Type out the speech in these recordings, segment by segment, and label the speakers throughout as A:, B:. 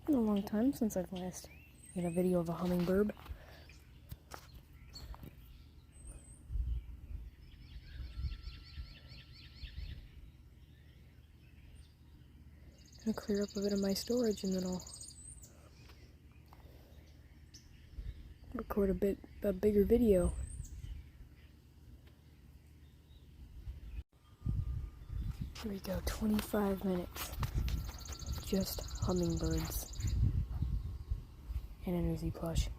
A: Been a long time since I've last made a video of a hummingbird. Gonna clear up a bit of my storage and then I'll record a bigger video. Here we go, 25 minutes. Just hummingbirds and an Uzi plush.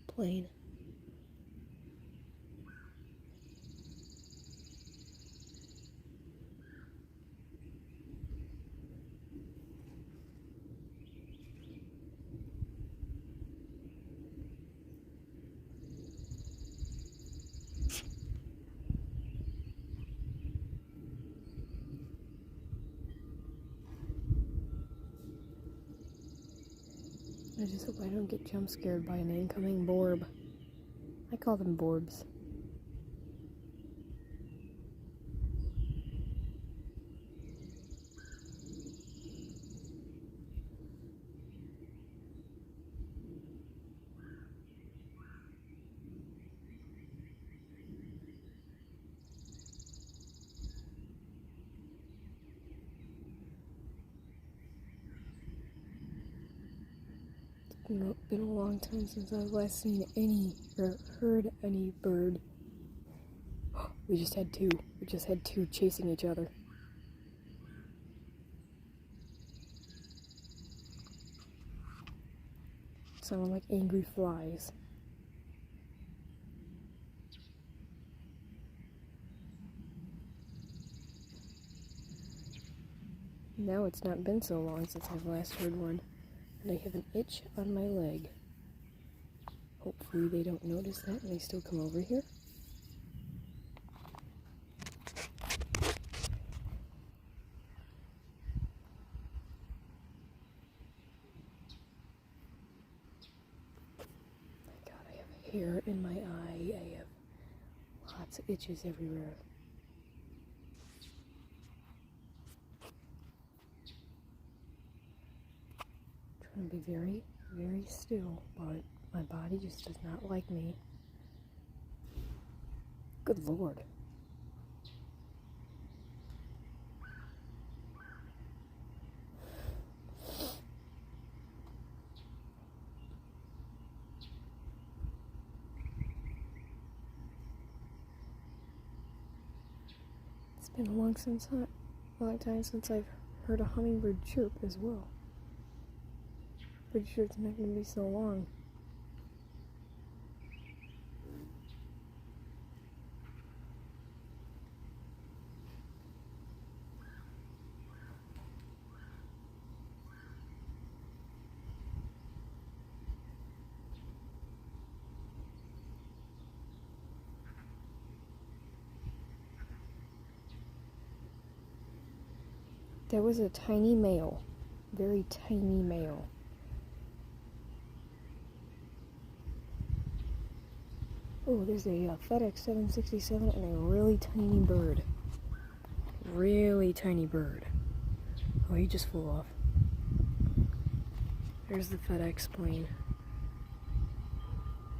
A: Plane. I just hope I don't get jump scared by an incoming borb. I call them borbs. It's been a long time since I've last seen any or heard any bird. We just had two. We just had two chasing each other. Sound like angry flies. Now it's not been so long since I've last heard one, and I have an itch on my leg. Hopefully they don't notice that and they still come over here. My God, I have hair in my eye. I have lots of itches everywhere. Trying to be very, very still, but my body just does not like me. Good Lord. It's been a long time since I've heard a hummingbird chirp as well. Pretty sure it's not going to be so long. That was a tiny male. Very tiny male. Oh, there's a FedEx 767 and a really tiny bird. Really tiny bird. Oh, he just flew off. There's the FedEx plane.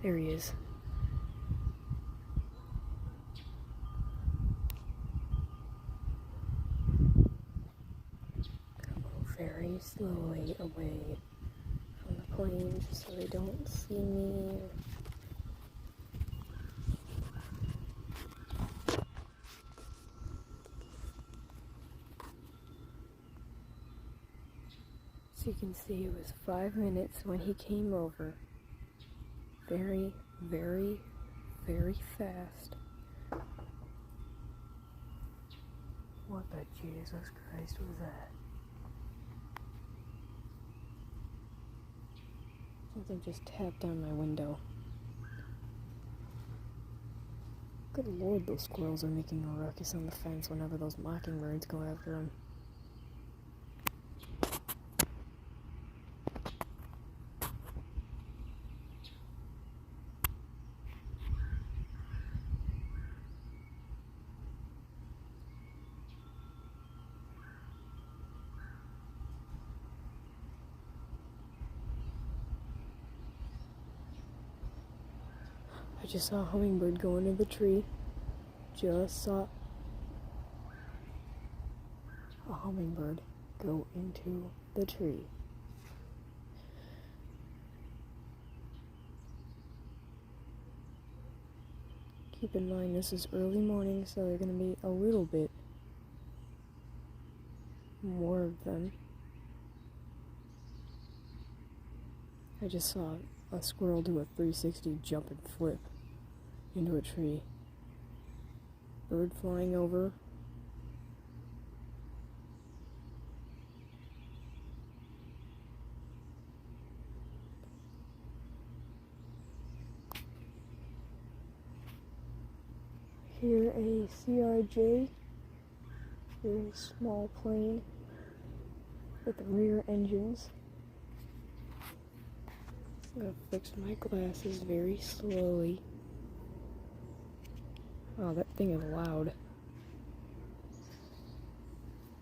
A: There he is. Go very slowly away from the plane just so they don't see me. So you can see it was 5 minutes when he came over. Very, very, very fast. What the Jesus Christ was that? Something just tapped on my window. Good Lord, those squirrels are making a ruckus on the fence whenever those mockingbirds go after them. I just saw a hummingbird go into the tree. Just saw a hummingbird go into the tree. Keep in mind this is early morning, so there are going to be a little bit more of them. I just saw a squirrel do a 360 jump and flip into a tree. Bird flying over. Here a CRJ, very small plane with rear engines. I'm gonna fix my glasses very slowly. Oh, that thing is loud.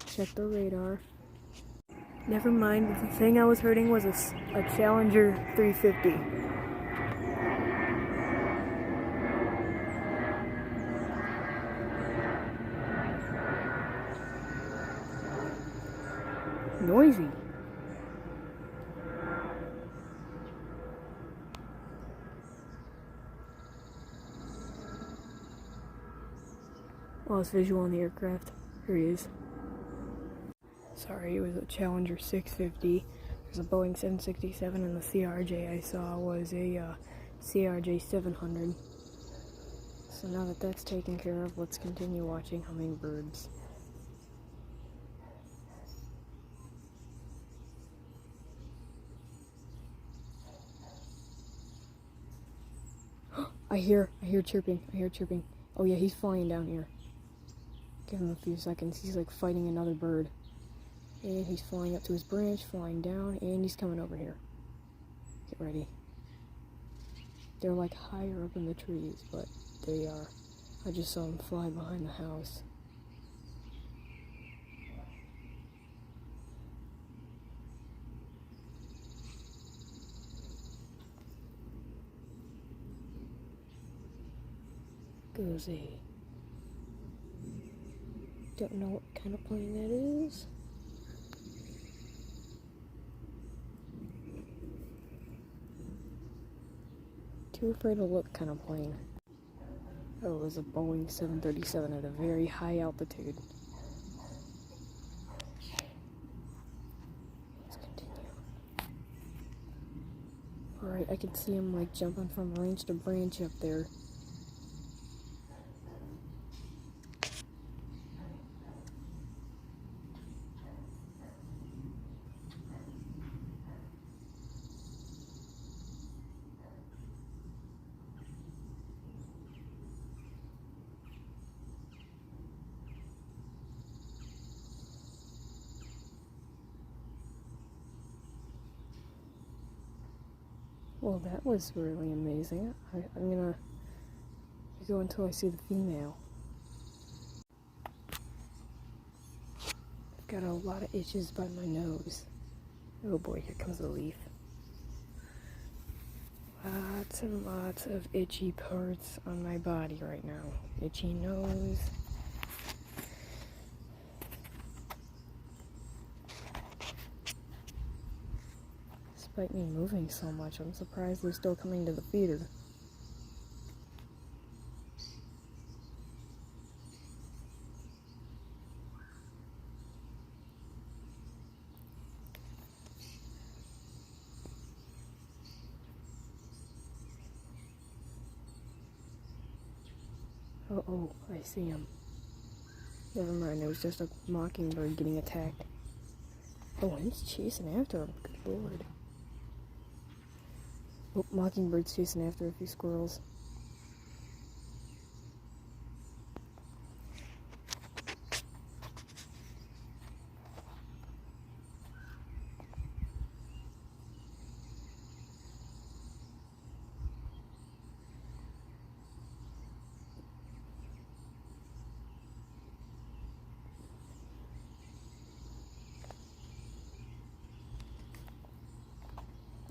A: Check the radar. Never mind, the thing I was hurting was a Challenger 350. Noisy. Lost visual on the aircraft. Here he is. Sorry, it was a Challenger 650. There's a Boeing 767, and the CRJ I saw was a CRJ 700. So now that that's taken care of, let's continue watching hummingbirds. I hear chirping. Oh yeah, he's flying down here. Give him a few seconds. He's like fighting another bird. And he's flying up to his branch, flying down, and he's coming over here. Get ready. They're like higher up in the trees, but they are. I just saw him fly behind the house. Goes a... Don't know what kind of plane that is. Too afraid to look kind of plane. Oh, it was a Boeing 737 at a very high altitude. Let's continue. Alright, I can see him like jumping from branch to branch up there. Well, that was really amazing. I'm gonna go until I see the female. I've got a lot of itches by my nose. Oh boy, here comes the leaf. Lots and lots of itchy parts on my body right now. Itchy nose. Despite me moving so much, I'm surprised they're still coming to the feeder. Oh, I see him. Never mind, it was just a mockingbird getting attacked. Oh, and he's chasing after him. Good lord. Oh, mockingbird's chasing after a few squirrels.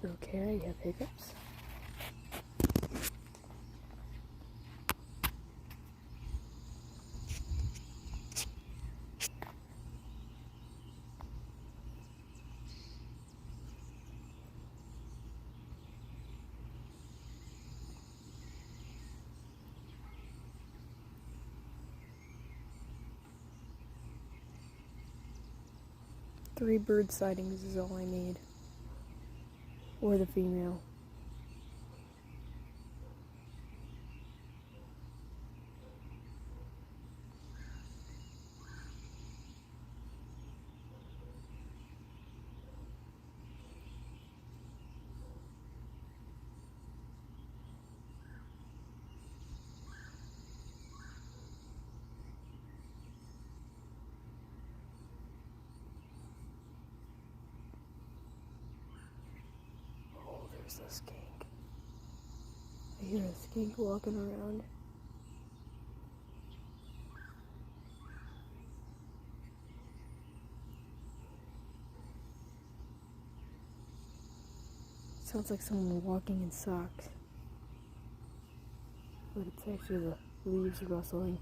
A: Okay, you have hiccups. Three bird sightings is all I need. Or the female. Oh, there's a skink. I hear a skink walking around. Sounds like someone walking in socks. But it's actually the leaves rustling.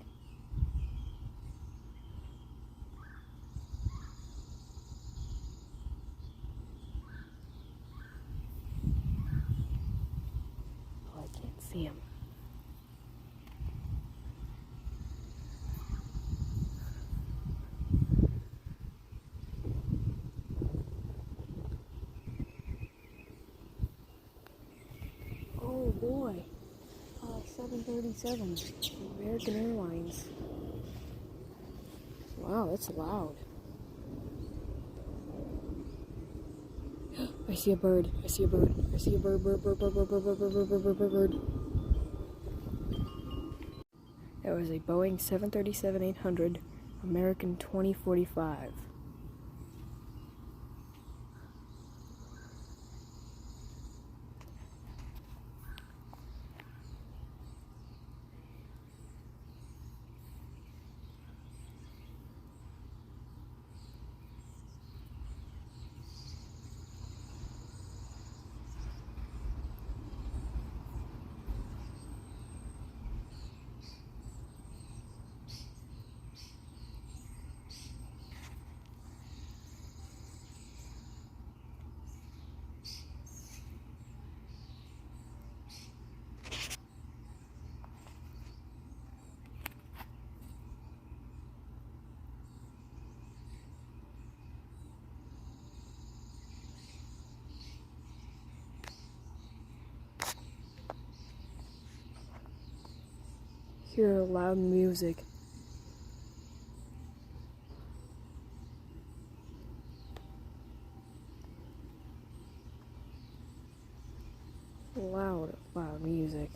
A: Oh, I can't see him. Oh boy. 737, American Airlines. Wow, that's loud. I see a bird. I see a bird. I see a bird. Bird. That was a Boeing 737-800 American 2045. Hear loud music. Loud music.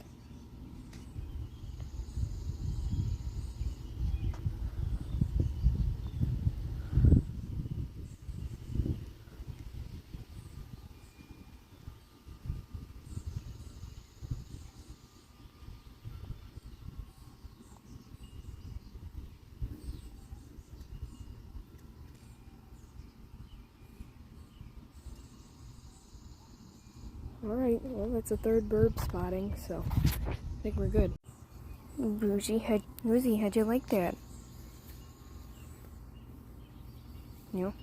A: Alright, well, that's a third bird spotting, so I think we're good. Rosie, how'd you like that? You know,